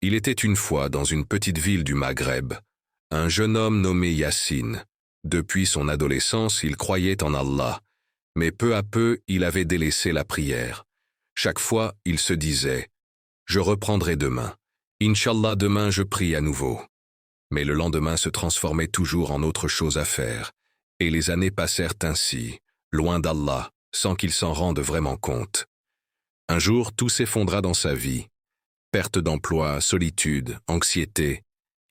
Il était une fois dans une petite ville du Maghreb, un jeune homme nommé Yassine. Depuis son adolescence, il croyait en Allah, mais peu à peu, il avait délaissé la prière. Chaque fois, il se disait « Je reprendrai demain. Inch'Allah, demain je prie à nouveau. » Mais le lendemain se transformait toujours en autre chose à faire, et les années passèrent ainsi, loin d'Allah, sans qu'il s'en rende vraiment compte. Un jour, tout s'effondra dans sa vie. Perte d'emploi, solitude, anxiété.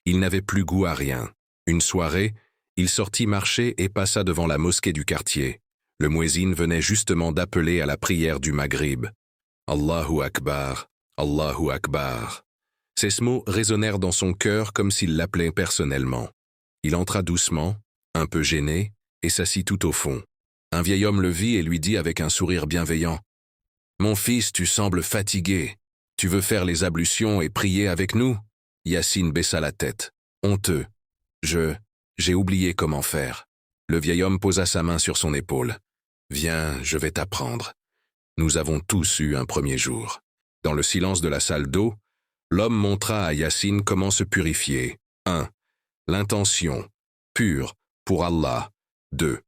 Il n'avait plus goût à rien. Une soirée, il sortit marcher et passa devant la mosquée du quartier. Le muezzin venait justement d'appeler à la prière du Maghrib. Allahu Akbar, Allahu Akbar. Ces mots résonnèrent dans son cœur comme s'il l'appelait personnellement. Il entra doucement, un peu gêné, et s'assit tout au fond. Un vieil homme le vit et lui dit avec un sourire bienveillant « Mon fils, tu sembles fatigué. Tu veux faire les ablutions et prier avec nous ?» Yassine baissa la tête, honteux. J'ai oublié comment faire. Le vieil homme posa sa main sur son épaule. « Viens, je vais t'apprendre. Nous avons tous eu un premier jour. » Dans le silence de la salle d'eau, l'homme montra à Yassine comment se purifier. 1. L'intention, pure, pour Allah. 2.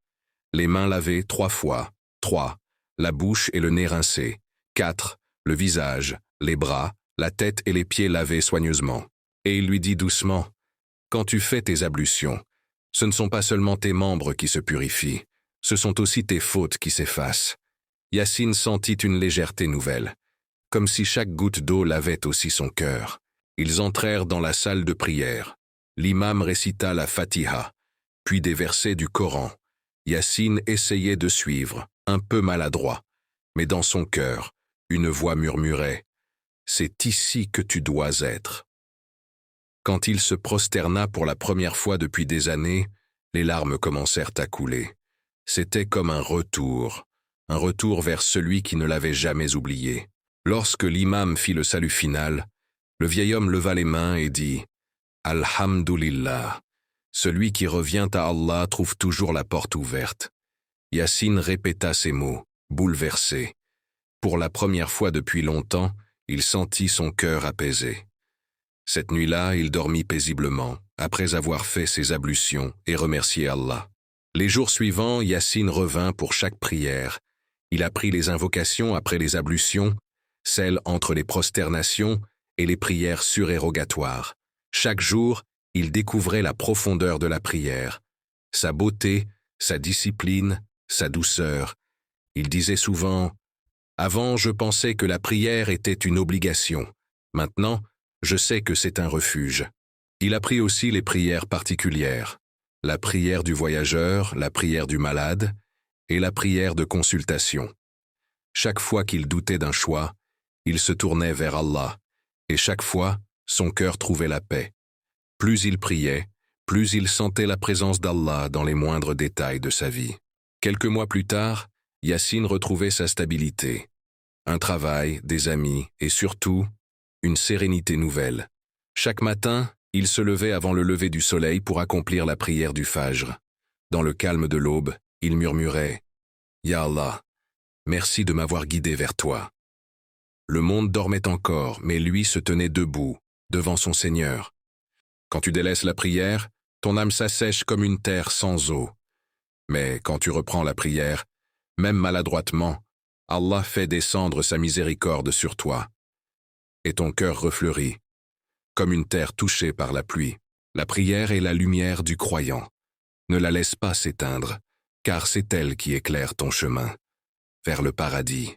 Les mains lavées 3 fois. 3. La bouche et le nez rincés. 4. Le visage, les bras, la tête et les pieds lavés soigneusement. Et il lui dit doucement, « Quand tu fais tes ablutions, ce ne sont pas seulement tes membres qui se purifient, ce sont aussi tes fautes qui s'effacent. » Yassine sentit une légèreté nouvelle, comme si chaque goutte d'eau lavait aussi son cœur. Ils entrèrent dans la salle de prière. L'imam récita la Fatiha, puis des versets du Coran. Yassine essayait de suivre, un peu maladroit, mais dans son cœur, une voix murmurait « C'est ici que tu dois être. » Quand il se prosterna pour la première fois depuis des années, les larmes commencèrent à couler. C'était comme un retour vers celui qui ne l'avait jamais oublié. Lorsque l'imam fit le salut final, le vieil homme leva les mains et dit « Alhamdulillah, celui qui revient à Allah trouve toujours la porte ouverte. » Yassine répéta ces mots, bouleversé. Pour la première fois depuis longtemps, il sentit son cœur apaisé. Cette nuit-là, il dormit paisiblement, après avoir fait ses ablutions et remercié Allah. Les jours suivants, Yassine revint pour chaque prière. Il apprit les invocations après les ablutions, celles entre les prosternations et les prières surérogatoires. Chaque jour, il découvrait la profondeur de la prière, sa beauté, sa discipline, sa douceur. Il disait souvent « Avant, je pensais que la prière était une obligation. Maintenant, je sais que c'est un refuge. » Il apprit aussi les prières particulières, la prière du voyageur, la prière du malade et la prière de consultation. Chaque fois qu'il doutait d'un choix, il se tournait vers Allah, et chaque fois, son cœur trouvait la paix. Plus il priait, plus il sentait la présence d'Allah dans les moindres détails de sa vie. Quelques mois plus tard, Yassine retrouvait sa stabilité, un travail, des amis et surtout, une sérénité nouvelle. Chaque matin, il se levait avant le lever du soleil pour accomplir la prière du Fajr. Dans le calme de l'aube, il murmurait « Ya Allah, merci de m'avoir guidé vers toi. » Le monde dormait encore, mais lui se tenait debout, devant son Seigneur. Quand tu délaisses la prière, ton âme s'assèche comme une terre sans eau. Mais quand tu reprends la prière, même maladroitement, Allah fait descendre sa miséricorde sur toi. Et ton cœur refleurit, comme une terre touchée par la pluie. La prière est la lumière du croyant. Ne la laisse pas s'éteindre, car c'est elle qui éclaire ton chemin vers le paradis.